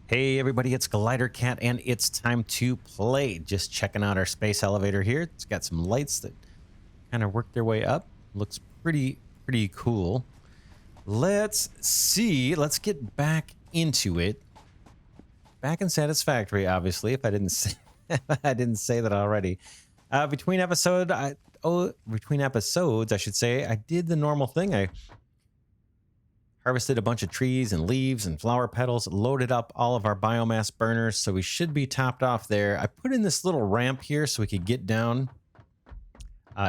Hey everybody, it's Glidercat and it's time to play. Just checking out our space elevator here. It's got some lights that kind of work their way up. Looks pretty cool. Let's see. Let's get back into it. Back in Satisfactory, obviously, if I didn't say I didn't say that already. Between episodes, I should say, I did the normal thing. I harvested a bunch of trees and leaves and flower petals, loaded up all of our biomass burners, so we should be topped off there. I put in this little ramp here so we could get down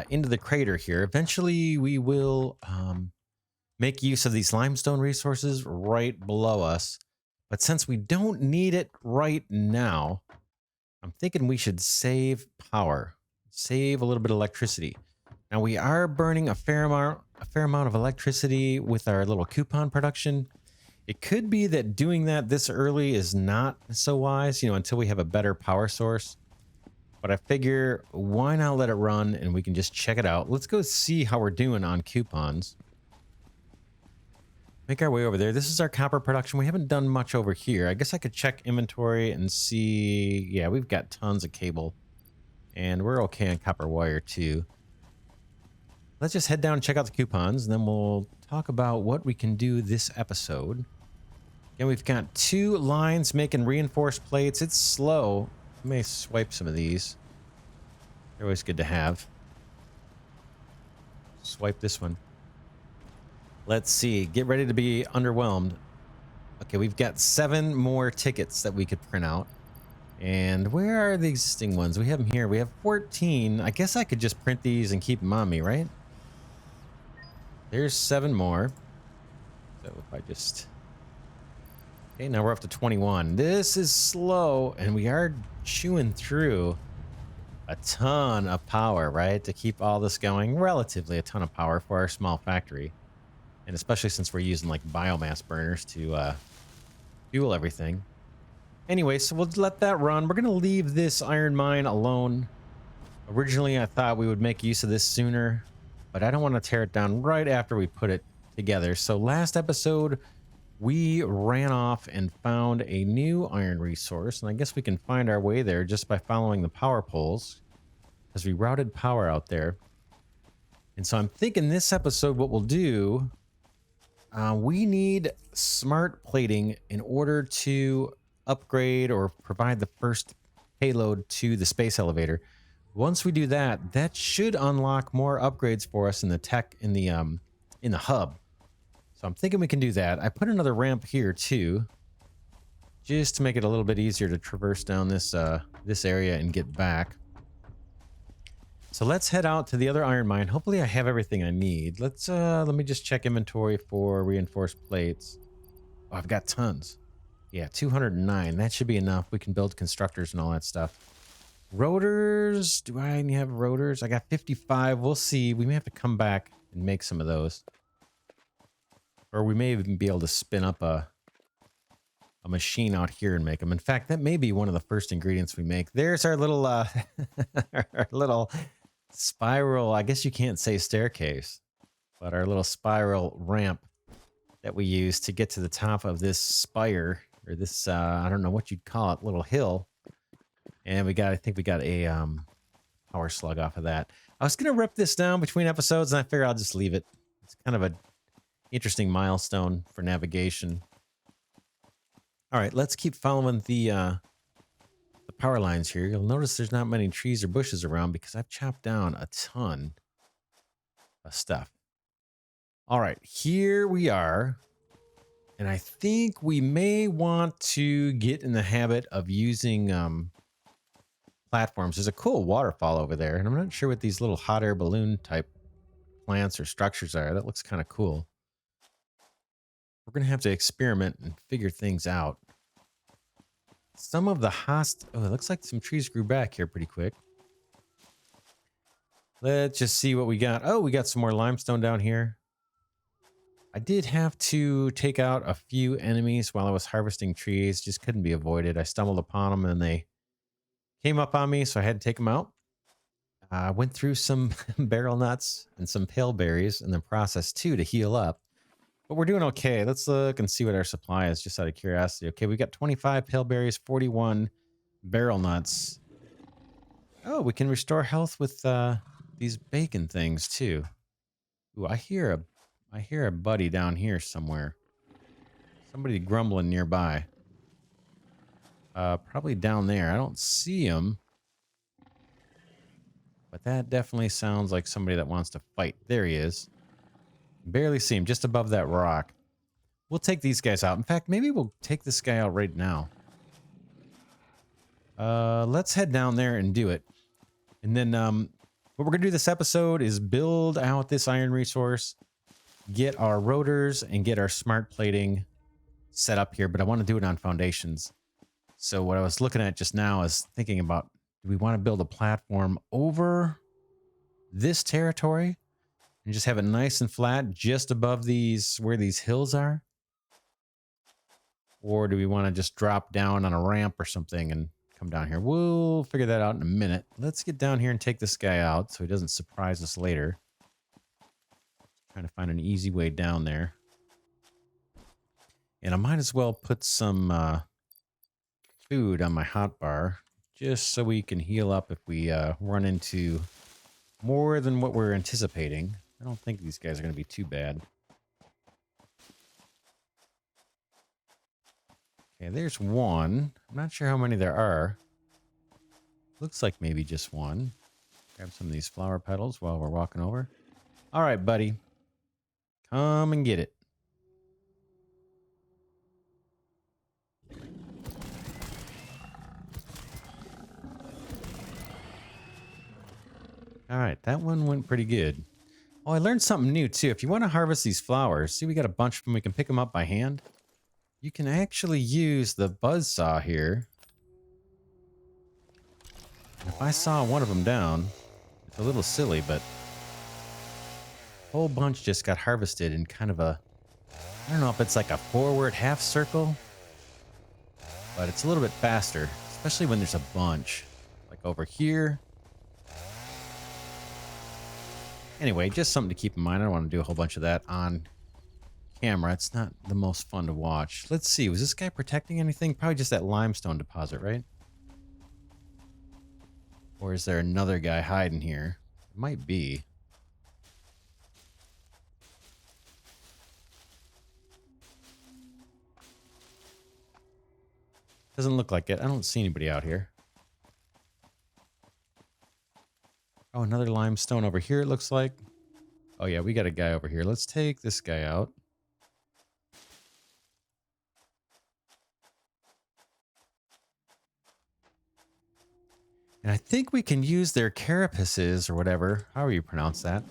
into the crater here. Eventually, we will make use of these limestone resources right below us. But since we don't need it right now, I'm thinking we should save power, save a little bit of electricity. Now we are burning a fair amount of electricity with our little coupon production. It could be that doing that this early is not so wise, until we have a better power source. But I figure why not let it run and we can just check it out. Let's go see how we're doing on coupons. Make our way over there. This is our copper production. We haven't done much over here. I guess I could check inventory and see. Yeah, we've got tons of cable and we're okay on copper wire too. Let's just head down and check out the coupons, and then we'll talk about what we can do this episode. Again, we've got 2 lines making reinforced plates. It's slow. I may swipe some of these. They're always good to have. Swipe this one. Let's see. Get ready to be underwhelmed. Okay, we've got 7 more tickets that we could print out. And where are the existing ones? We have them here. We have 14. I guess I could just print these and keep them on me, right? There's 7 more. So if I just... Okay, now we're up to 21. This is slow, and we are chewing through a ton of power, right? To keep all this going. Relatively a ton of power for our small factory. And especially since we're using like biomass burners to fuel everything. Anyway, so we'll let that run. We're going to leave this iron mine alone. Originally, I thought we would make use of this sooner, but I don't want to tear it down right after we put it together. So last episode, we ran off and found a new iron resource, and I guess we can find our way there just by following the power poles, because we routed power out there. And so I'm thinking this episode, what we'll do, we need smart plating in order to upgrade or provide the first payload to the space elevator. Once we do that, that should unlock more upgrades for us in the tech in the hub. So I'm thinking we can do that. I put another ramp here too, just to make it a little bit easier to traverse down this this area and get back. So let's head out to the other iron mine. Hopefully I have everything I need. Let's let me just check inventory for reinforced plates. Oh, I've got tons. Yeah, 209. That should be enough. We can build constructors and all that stuff. Rotors. Do I have rotors? I got 55. We'll see. We may have to come back and make some of those. Or we may even be able to spin up a machine out here and make them. In fact, that may be one of the first ingredients we make. There's our little our little spiral. I guess you can't say staircase, but our little spiral ramp that we use to get to the top of this spire. Or this, I don't know what you'd call it, little hill. And I think we got a power slug off of that. I was going to rip this down between episodes, and I figure I'll just leave it. It's kind of a interesting milestone for navigation. All right, let's keep following the power lines here. You'll notice there's not many trees or bushes around because I've chopped down a ton of stuff. All right, here we are. And I think we may want to get in the habit of using platforms. There's a cool waterfall over there, and I'm not sure what these little hot air balloon type plants or structures are. That looks kind of cool. We're going to have to experiment and figure things out. Some of the oh, it looks like some trees grew back here pretty quick. Let's just see what we got. Oh, we got some more limestone down here. I did have to take out a few enemies while I was harvesting trees. Just couldn't be avoided. I stumbled upon them and they came up on me, so I had to take them out. I went through some barrel nuts and some pale berries in the process too to heal up. But we're doing okay. Let's look and see what our supply is, just out of curiosity. Okay, we got 25 pale berries, 41 barrel nuts. Oh, we can restore health with these bacon things too. Ooh, I hear a buddy down here somewhere. Somebody grumbling nearby. Probably down there. I don't see him. But that definitely sounds like somebody that wants to fight. There he is. Barely see him, just above that rock. We'll take these guys out. In fact, maybe we'll take this guy out right now. Let's head down there and do it. And then what we're going to do this episode is build out this iron resource, get our rotors, and get our smart plating set up here. But I want to do it on foundations. So what I was looking at just now is thinking about, do we want to build a platform over this territory and just have it nice and flat just above these, where these hills are? Or do we want to just drop down on a ramp or something and come down here? We'll figure that out in a minute. Let's get down here and take this guy out so he doesn't surprise us later. Trying to find an easy way down there. And I might as well put some food on my hotbar just so we can heal up if we run into more than what we're anticipating. I don't think these guys are going to be too bad. Okay, there's one. I'm not sure how many there are. Looks like maybe just one. Grab some of these flower petals while we're walking over. All right, buddy. Come and get it. All right, that one went pretty good. Oh, I learned something new, too. If you want to harvest these flowers, see, we got a bunch of them. We can pick them up by hand. You can actually use the buzzsaw here. If I saw one of them down, it's a little silly, but a whole bunch just got harvested in kind of a, I don't know if it's like a forward half circle, but it's a little bit faster, especially when there's a bunch. Like over here. Anyway, just something to keep in mind. I don't want to do a whole bunch of that on camera. It's not the most fun to watch. Let's see. Was this guy protecting anything? Probably just that limestone deposit, right? Or is there another guy hiding here? It might be. Doesn't look like it. I don't see anybody out here. Oh, another limestone over here, it looks like. Oh, yeah, we got a guy over here. Let's take this guy out. And I think we can use their carapaces or whatever, however you pronounce that,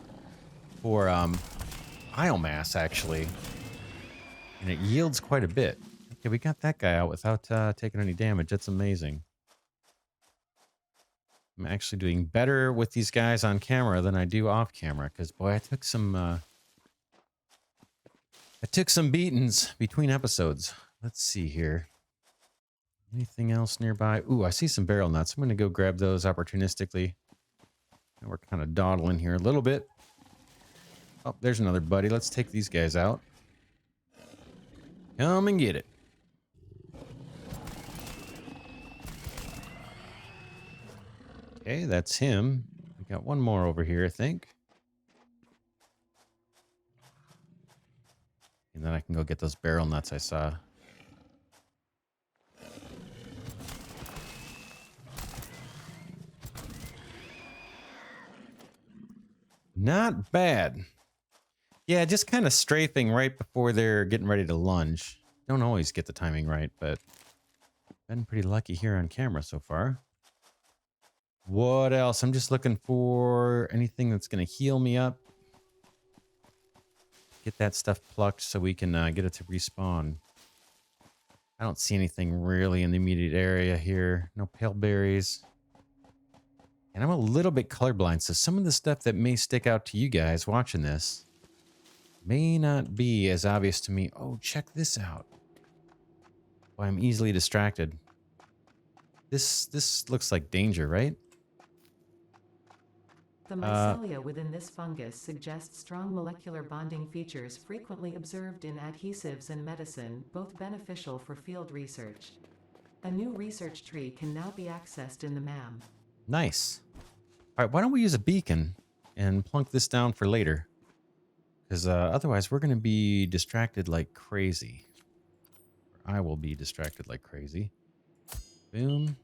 for biomass, actually. And it yields quite a bit. Okay, we got that guy out without taking any damage. That's amazing. I'm actually doing better with these guys on camera than I do off camera, because boy, I took some beatings between episodes. Let's see here. Anything else nearby? Ooh, I see some barrel nuts. I'm going to go grab those opportunistically. And we're kind of dawdling here a little bit. Oh, there's another buddy. Let's take these guys out. Come and get it. Okay, that's him. We got one more over here, I think. And then I can go get those barrel nuts I saw. Not bad. Yeah, just kind of strafing right before they're getting ready to lunge. Don't always get the timing right, but been pretty lucky here on camera so far. What else? I'm just looking for anything that's going to heal me up. Get that stuff plucked so we can get it to respawn. I don't see anything really in the immediate area here. No pale berries. And I'm a little bit colorblind, so some of the stuff that may stick out to you guys watching this may not be as obvious to me. Oh, check this out. Boy, I'm easily distracted. This looks like danger, right? The mycelia within this fungus suggests strong molecular bonding features frequently observed in adhesives and medicine, both beneficial for field research. A new research tree can now be accessed in the MAM. Nice. All right, why don't we use a beacon and plunk this down for later? Because otherwise we're going to be distracted like crazy. Or I will be distracted like crazy. Boom.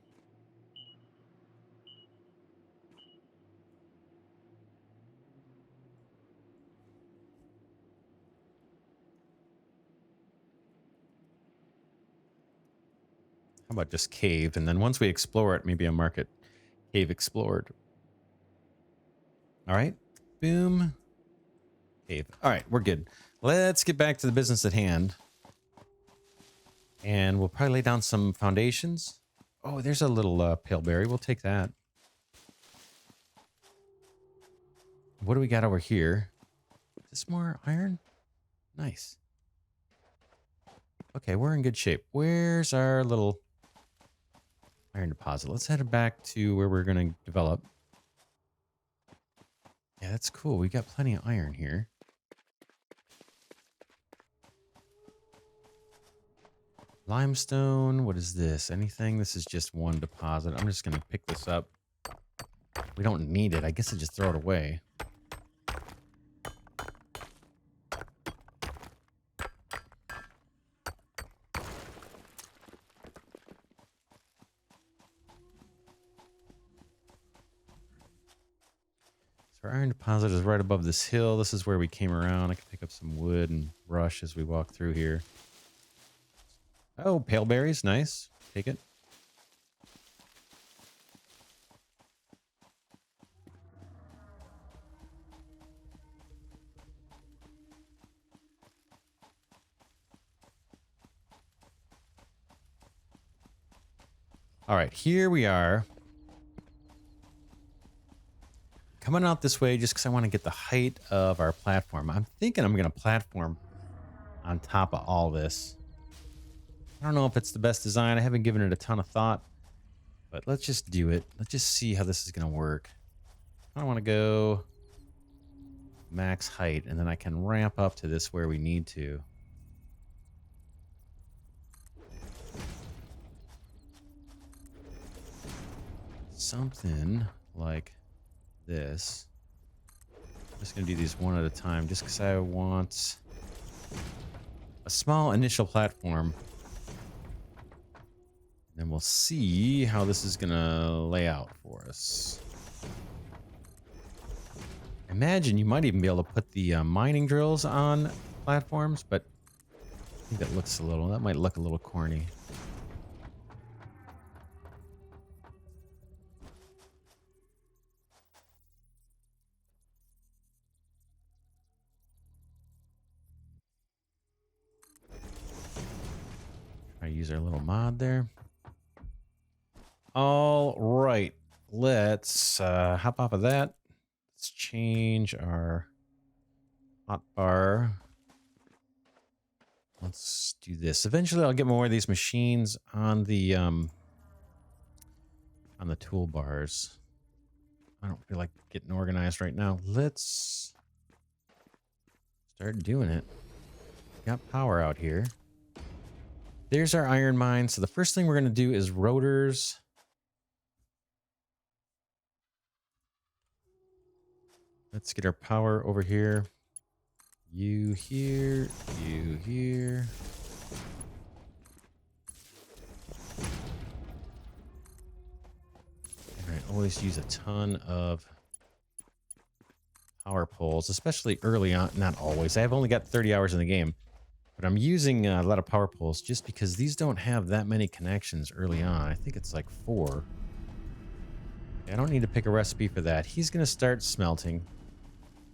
How about just cave? And then once we explore it, maybe a market cave explored. All right. Boom. Cave. All right, we're good. Let's get back to the business at hand. And we'll probably lay down some foundations. Oh, there's a little paleberry. We'll take that. What do we got over here? Is this more iron? Nice. Okay, we're in good shape. Where's our little iron deposit? Let's head back to where we're going to develop. Yeah, that's cool. We got plenty of iron here. Limestone. What is this? Anything? This is just one deposit. I'm just going to pick this up. We don't need it. I guess I just throw it away. So our iron deposit is right above this hill. This is where we came around. I can pick up some wood and brush as we walk through here. Oh, pale berries. Nice. Take it. All right, here we are. Coming out this way just because I want to get the height of our platform. I'm thinking I'm going to platform on top of all this. I don't know if it's the best design. I haven't given it a ton of thought. But let's just do it. Let's just see how this is going to work. I want to go max height, and then I can ramp up to this where we need to. Something like this. I'm just going to do these one at a time just because I want a small initial platform. And we'll see how this is going to lay out for us. Imagine you might even be able to put the mining drills on platforms, but I think that might look a little corny. Try to use our little mod there. All right, let's hop off of that. Let's change our hotbar. Let's do this. Eventually, I'll get more of these machines on the toolbars. I don't feel like getting organized right now. Let's start doing it. Got power out here. There's our iron mine. So the first thing we're going to do is rotors. Let's get our power over here. You here, you here. All right, always use a ton of power poles, especially early on. Not always. I have only got 30 hours in the game, but I'm using a lot of power poles just because these don't have that many connections early on. I think it's like 4. I don't need to pick a recipe for that. He's going to start smelting.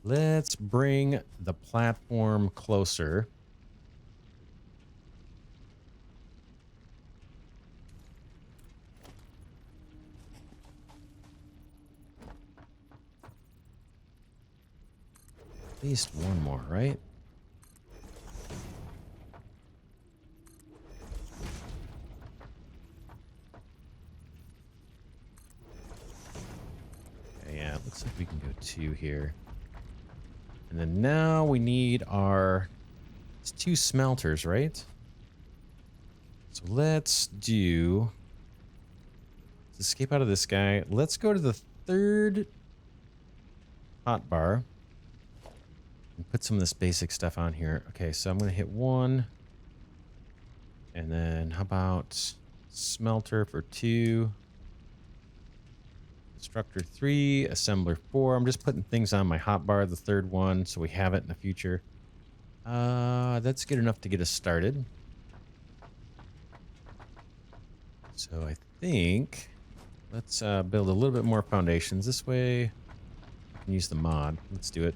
Let's bring the platform closer. At least one more, right? Okay, yeah, let's Looks like we can go 2 here. And then now we need our... It's 2 smelters, right? So let's do... Let's escape out of this guy. Let's go to the 3rd hotbar. And put some of this basic stuff on here. Okay, so I'm going to hit 1. And then how about smelter for 2? Constructor 3, assembler 4. I'm just putting things on my hotbar, the 3rd one, so we have it in the future. That's good enough to get us started. So I think let's build a little bit more foundations. This way I can use the mod. Let's do it.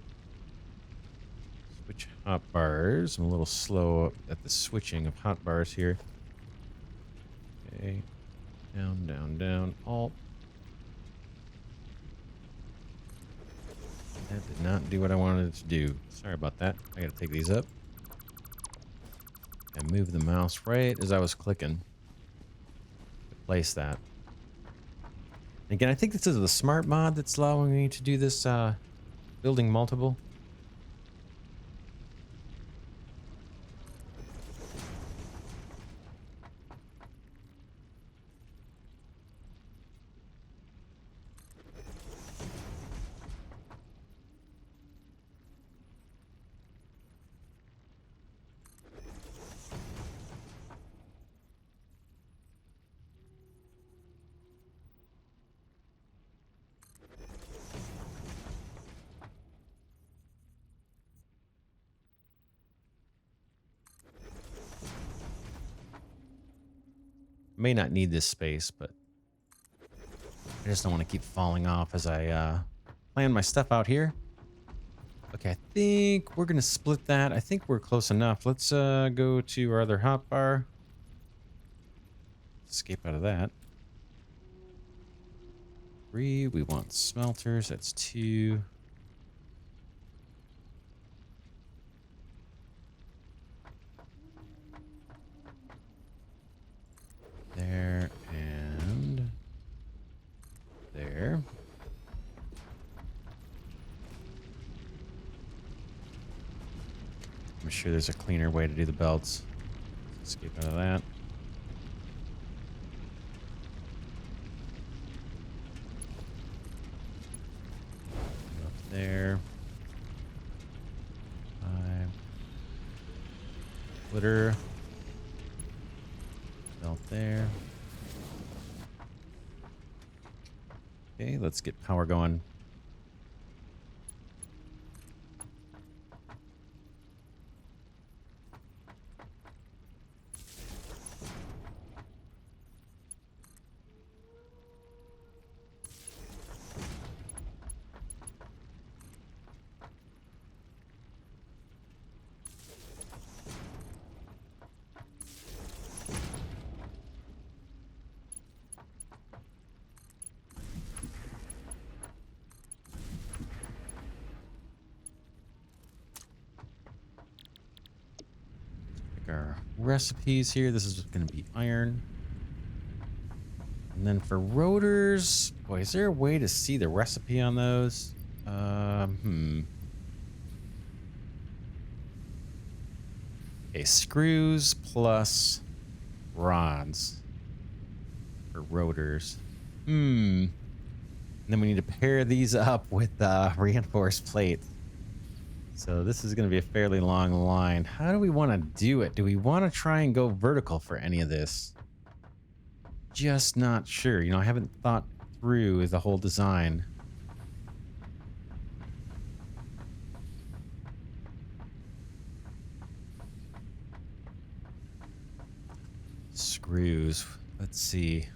Switch hotbars. I'm a little slow at the switching of hotbars here. Okay. Down, down, down. Alt. That did not do what I wanted it to do. Sorry about that. I gotta take these up. And move the mouse right as I was clicking. To place that. Again, I think this is the smart mod that's allowing me to do this building multiple. May not need this space, but I just don't want to keep falling off as I plan my stuff out here. Okay, I think we're going to split that. I think we're close enough. Let's go to our other hotbar. Escape out of that. 3, we want smelters. That's 2. There and there. I'm sure there's a cleaner way to do the belts. Escape out of that. Up there. 5. Glitter. Belt there. Okay, let's get power going. Our recipes here. This is going to be iron. And then for rotors, boy, is there a way to see the recipe on those? Okay, screws plus rods for rotors. And then we need to pair these up with reinforced plate. So this is going to be a fairly long line. How do we want to do it? Do we want to try and go vertical for any of this? Just not sure. You know, I haven't thought through the whole design. Screws. Let's see.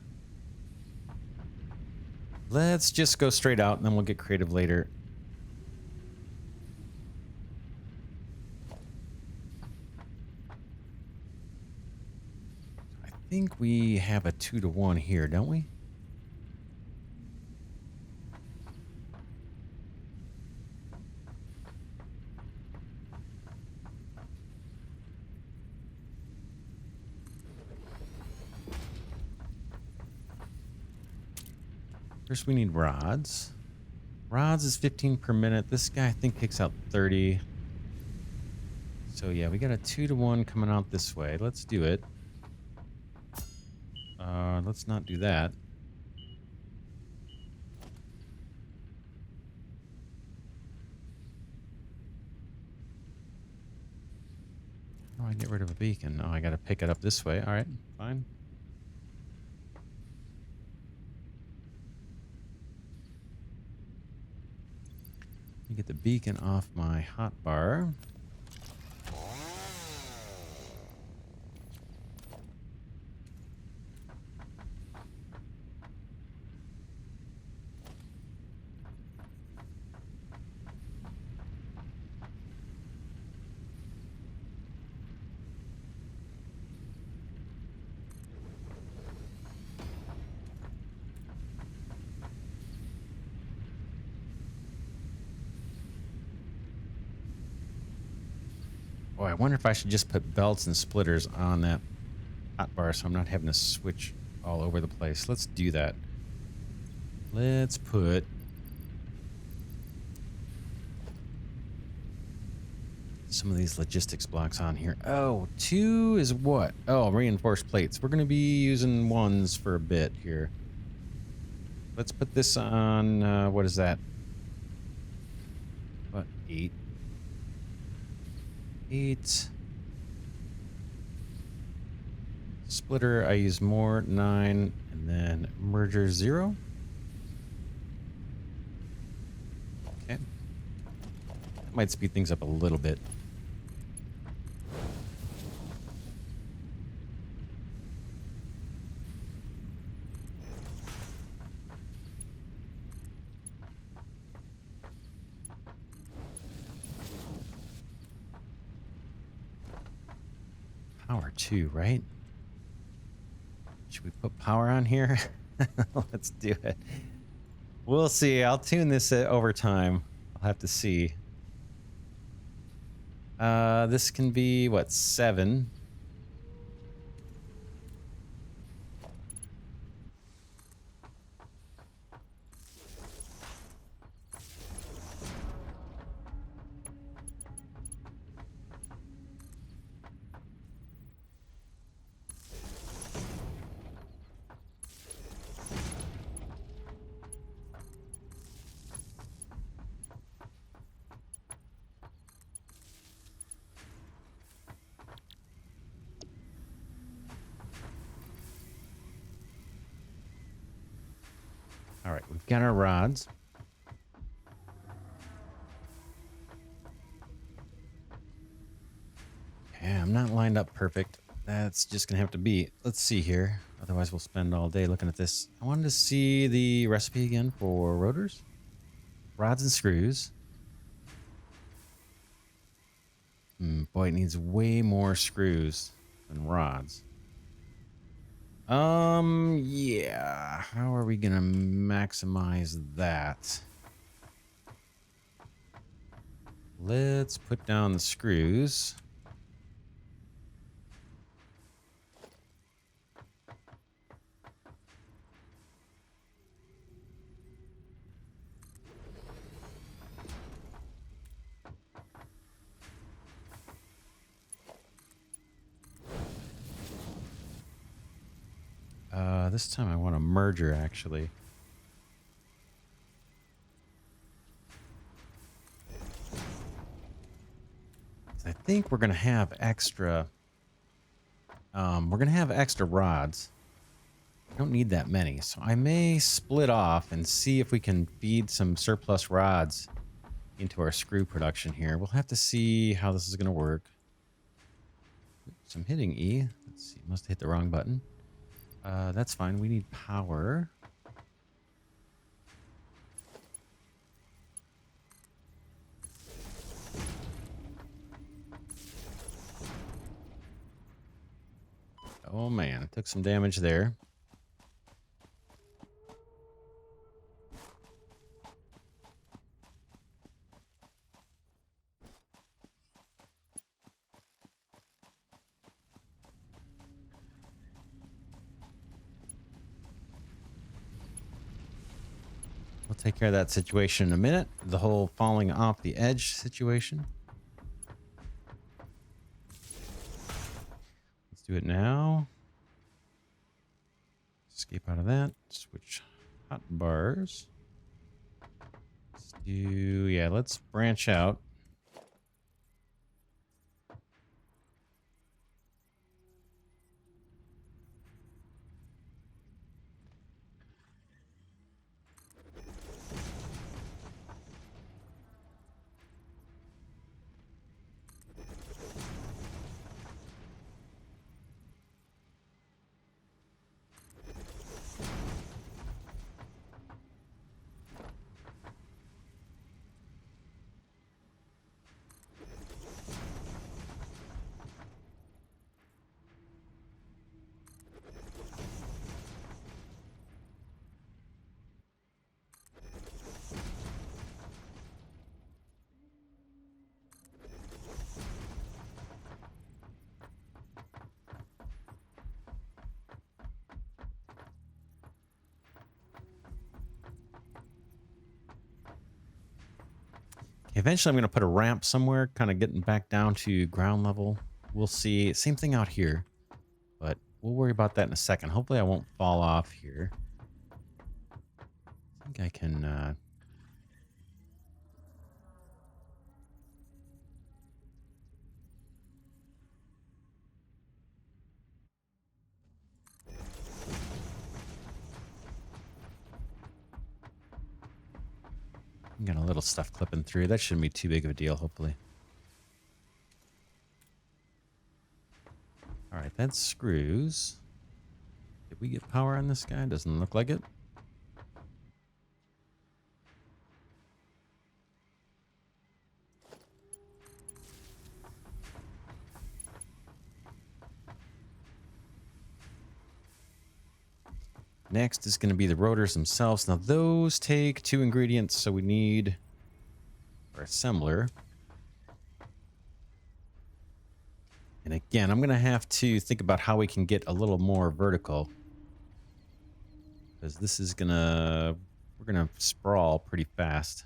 Let's just go straight out and then we'll get creative later. I think we have a 2-to-1 here, don't we? First we need rods. Rods is 15 per minute. This guy, I think, kicks out 30. So, yeah, we got a 2-to-1 coming out this way. Let's do it. Let's not do that. How do I get rid of a beacon? Oh, I got to pick it up this way. All right, fine. Let me get the beacon off my hotbar. Boy, I wonder if I should just put belts and splitters on that hotbar so I'm not having to switch all over the place. Let's do that. Let's put some of these logistics blocks on here. Oh, 2 is what? Oh, reinforced plates. We're going to be using 1s for a bit here. Let's put this on, what is that? What, 8? 8. Splitter, I use more, 9. And then merger 0. Okay. That might speed things up a little bit. Power 2, right? Should we put power on here? Let's do it. We'll see. I'll tune this over time. I'll have to see. This can be, what, 7? All right, we've got our rods. Okay, I'm not lined up perfect. That's just gonna have to be. Let's see here. Otherwise, we'll spend all day looking at this. I wanted to see the recipe again for rotors, rods and screws. Boy, it needs way more screws than rods. Yeah. How are we gonna maximize that? Let's put down the screws. This time I want a merger, actually. I think we're gonna have extra. We're gonna have extra rods. I don't need that many, so I may split off and see if we can feed some surplus rods into our screw production here. We'll have to see how this is gonna work. Oops, I'm hitting E. Let's see, must have hit the wrong button. That's fine. We need power. Oh man, took some damage there. We'll take care of that situation in a minute. The whole falling off the edge situation. Let's do it now. Escape out of that. Switch hot bars. Let's do, yeah, let's branch out. Eventually, I'm going to put a ramp somewhere, kind of getting back down to ground level. We'll see. Same thing out here, but we'll worry about that in a second. Hopefully, I won't fall off here. I think I can... Got a little stuff clipping through. That shouldn't be too big of a deal, hopefully. All right, that screws. Did we get power on this guy? Doesn't look like it. Next is going to be the rotors themselves. Now, those take 2 ingredients, so we need our assembler. And again, I'm going to have to think about how we can get a little more vertical. Because this is going to... We're going to sprawl pretty fast.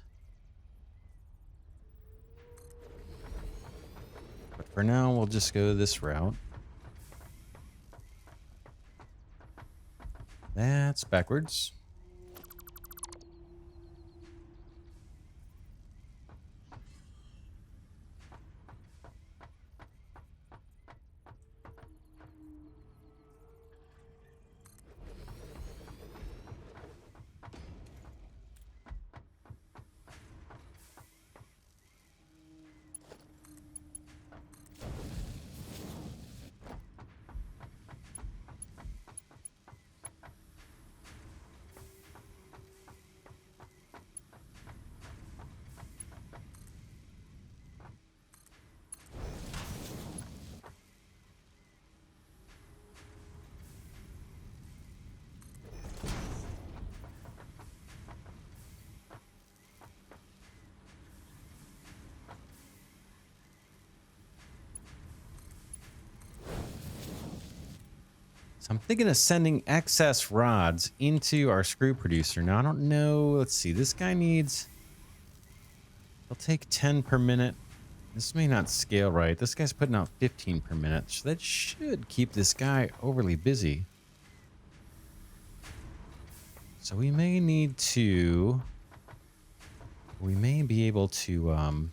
But for now, we'll just go this route. That's backwards. So I'm thinking of sending excess rods into our screw producer. Now, I don't know. Let's see. This guy needs... He'll take 10 per minute. This may not scale right. This guy's putting out 15 per minute. So that should keep this guy overly busy. So we may need to... We may be able to...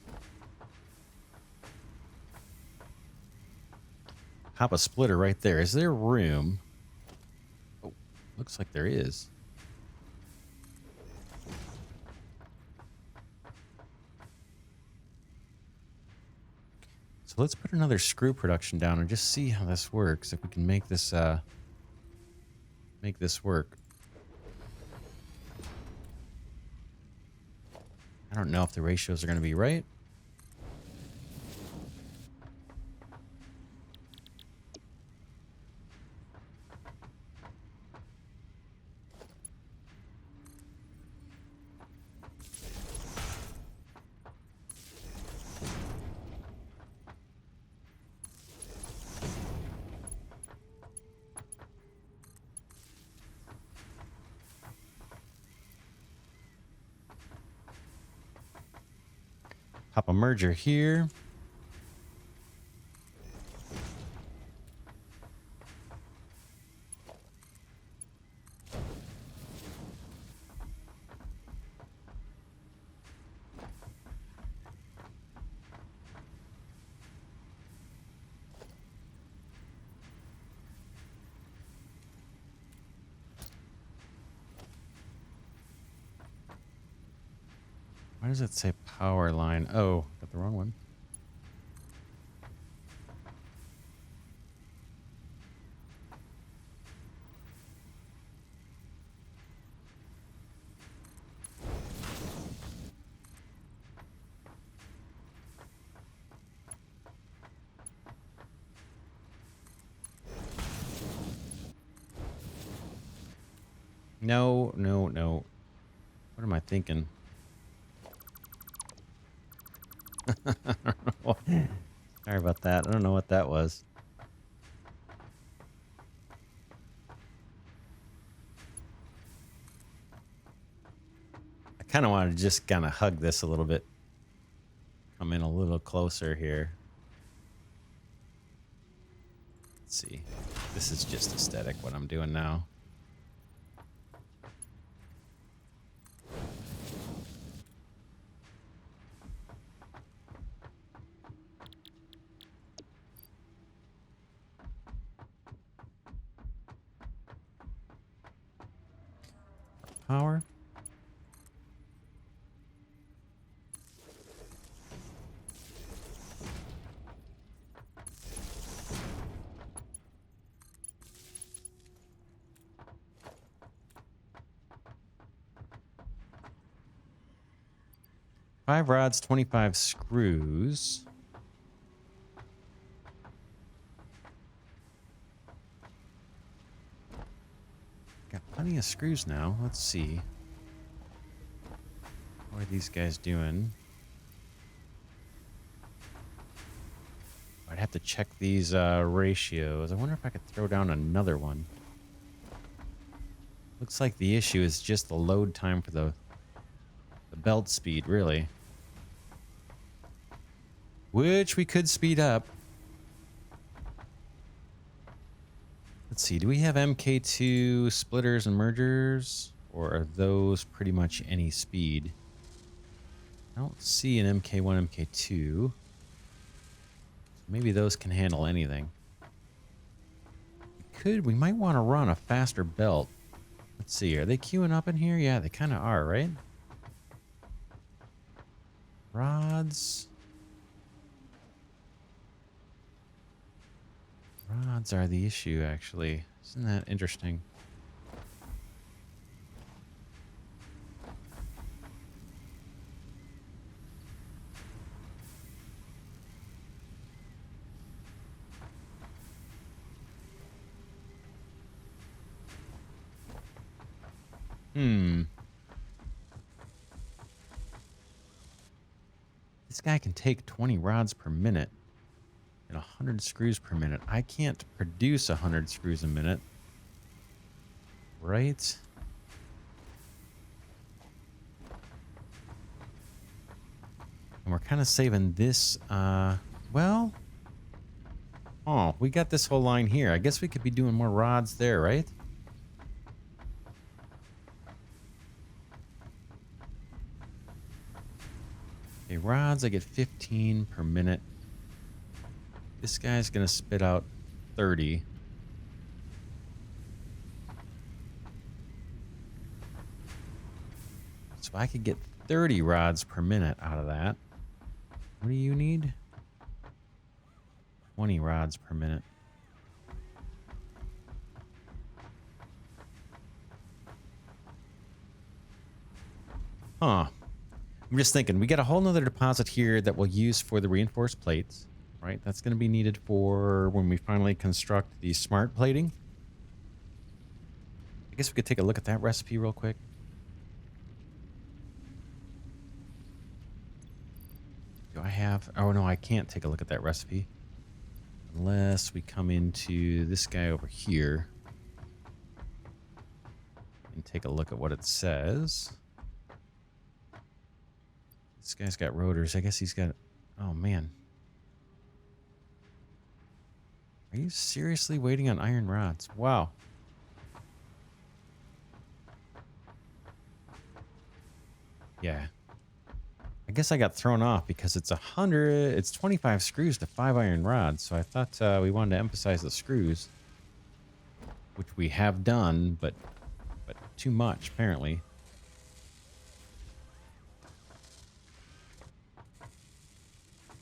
Pop a splitter right there. Is there room? Oh, looks like there is. So let's put another screw production down and just see how this works. If we can make this work. I don't know if the ratios are going to be right. Pop a merger here. Why does it say power line? Oh, got the wrong one. No, no, no. What am I thinking? Sorry about that. I don't know what that was. I kind of want to just kind of hug this a little bit. Come in a little closer here. Let's see. This is just aesthetic, what I'm doing now. Power. Five rods, 25 screws. Got plenty of screws now. Let's see. What are these guys doing? I'd have to check these ratios. I wonder if I could throw down another one. Looks like the issue is just the load time for the belt speed, really. Which we could speed up. Let's see, do we have MK2 splitters and mergers? Or are those pretty much any speed? I don't see an MK1, MK2. Maybe those can handle anything. We might want to run a faster belt. Let's see, are they queuing up in here? Yeah, they kind of are, right? Rods. Rods are the issue, actually. Isn't that interesting? This guy can take 20 rods per minute and 100 screws per minute. I can't produce 100 screws a minute. Right? And we're kind of saving this, well... Oh, we got this whole line here. I guess we could be doing more rods there, right? Okay, rods, I get 15 per minute. This guy's going to spit out 30. So I could get 30 rods per minute out of that. What do you need? 20 rods per minute. Huh. I'm just thinking, we got a whole nother deposit here that we'll use for the reinforced plates, right? That's going to be needed for when we finally construct the smart plating. I guess we could take a look at that recipe real quick. Do I have... Oh, no, I can't take a look at that recipe. Unless we come into this guy over here and take a look at what it says. This guy's got rotors. I guess he's got... Oh, man. Are you seriously waiting on iron rods? Wow. Yeah. I guess I got thrown off because it's 100... It's 25 screws to 5 iron rods. So I thought we wanted to emphasize the screws. Which we have done, but too much, apparently.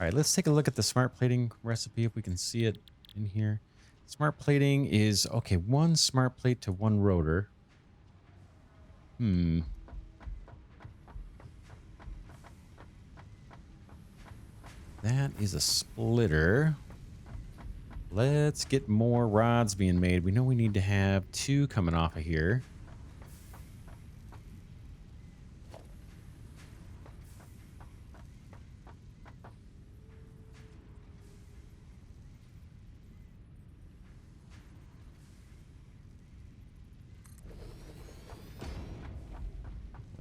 All right, let's take a look at the smart plating recipe if we can see it in here. Smart plating is, okay, 1 smart plate to 1 rotor. That is a splitter. Let's get more rods being made. We know we need to have 2 coming off of here.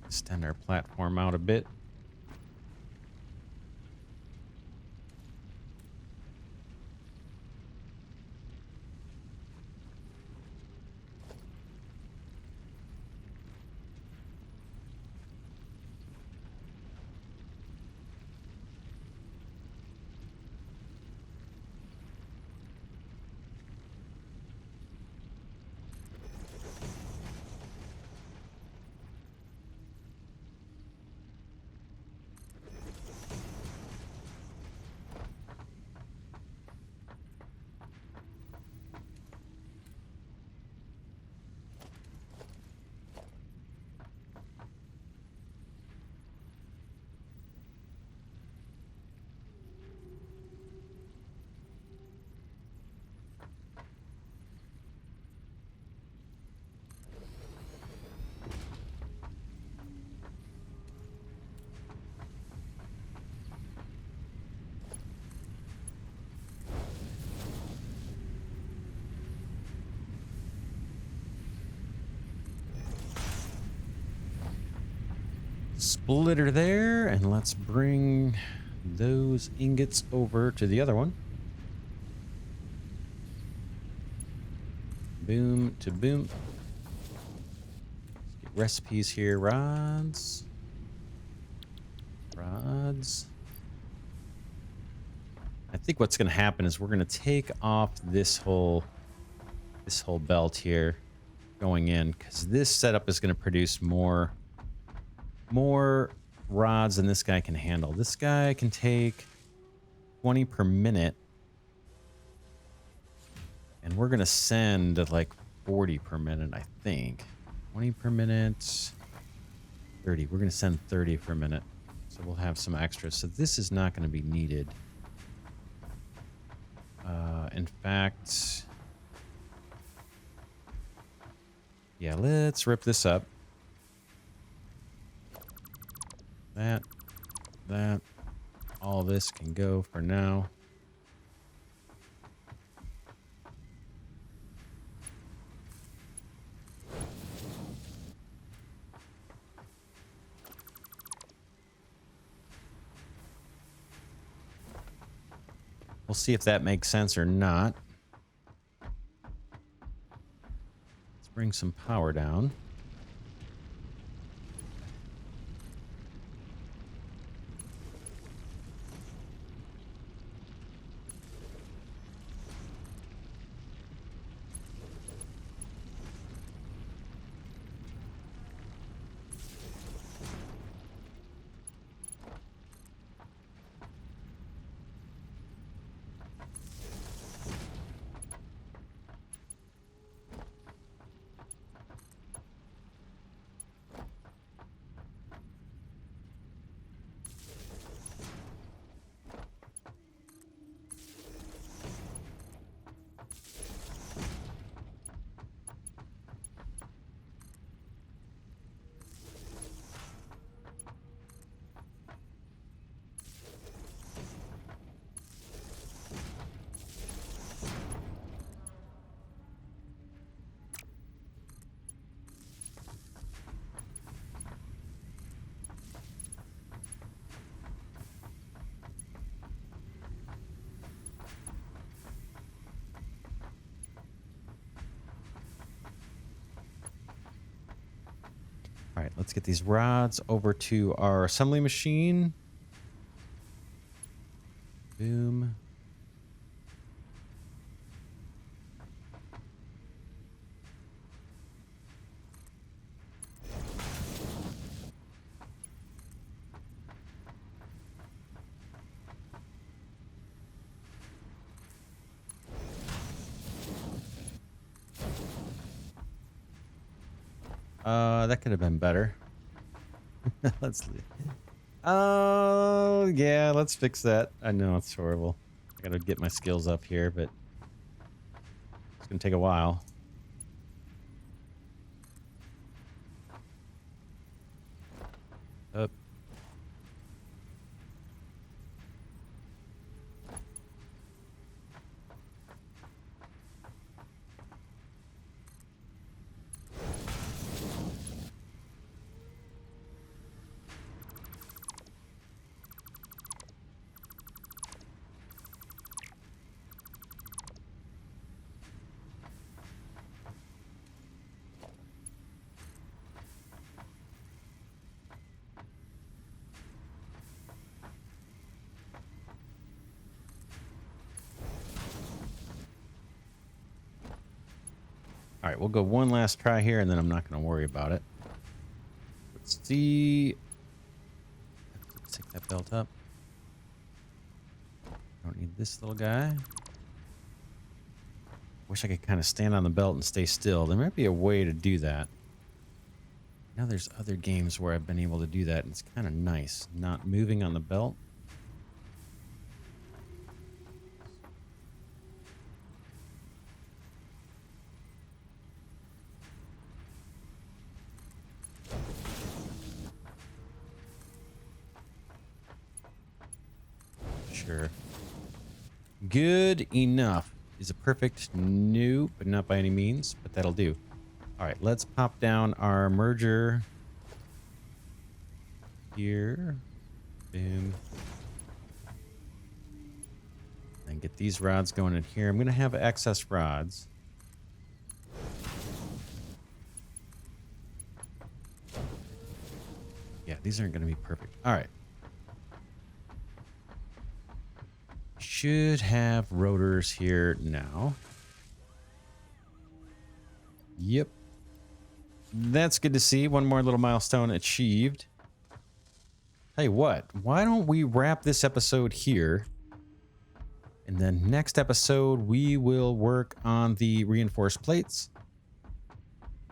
Extend our platform out a bit. Splitter there, and let's bring those ingots over to the other one. Boom to boom. Let's get recipes here. Rods. Rods. I think what's going to happen is we're going to take off this whole belt here going in, because this setup is going to produce more rods than this guy can handle. This guy can take 20 per minute, and we're gonna send like 40 per minute, I think. 20 per minute, 30. We're gonna send 30 per minute, so we'll have some extras. So this is not going to be needed. In fact, yeah, let's rip this up. That, all this can go for now. We'll see if that makes sense or not. Let's bring some power down. let's get these rods over to our assembly machine. Boom. That could have been better. Let's yeah, let's fix that. I know it's horrible. I gotta get my skills up here, but it's gonna take a while. Up. All right, we'll go one last try here, and then I'm not going to worry about it. Let's see. Let's take that belt up. Don't need this little guy. Wish I could kind of stand on the belt and stay still. There might be a way to do that. Now there's other games where I've been able to do that, and it's kind of nice. Not moving on the belt. Sure. Good enough is a perfect no, but not by any means, but that'll do. All right, let's pop down our merger here. Boom. And get these rods going in here. I'm going to have excess rods. Yeah, these aren't going to be perfect. All right. Should have rotors here now. Yep. That's good to see. One more little milestone achieved. Tell you what, why don't we wrap this episode here? And then next episode, we will work on the reinforced plates.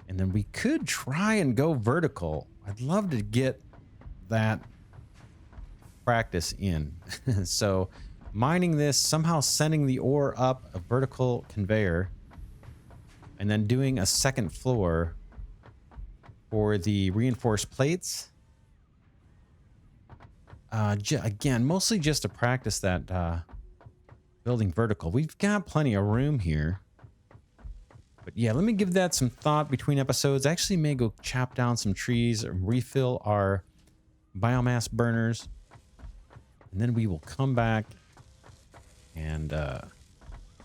And then we could try and go vertical. I'd love to get that practice in. So mining this, somehow sending the ore up a vertical conveyor, and then doing a second floor for the reinforced plates. Again, mostly just to practice that building vertical. We've got plenty of room here. But yeah, let me give that some thought between episodes. I actually may go chop down some trees and refill our biomass burners. And then we will come back and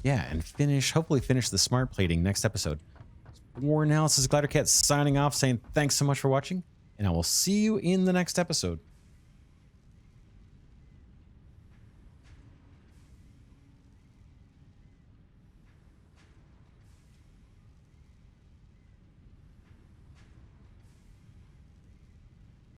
yeah, and hopefully finish the smart plating next episode. For now, this is Glidercat signing off, saying thanks so much for watching, and I will see you in the next episode.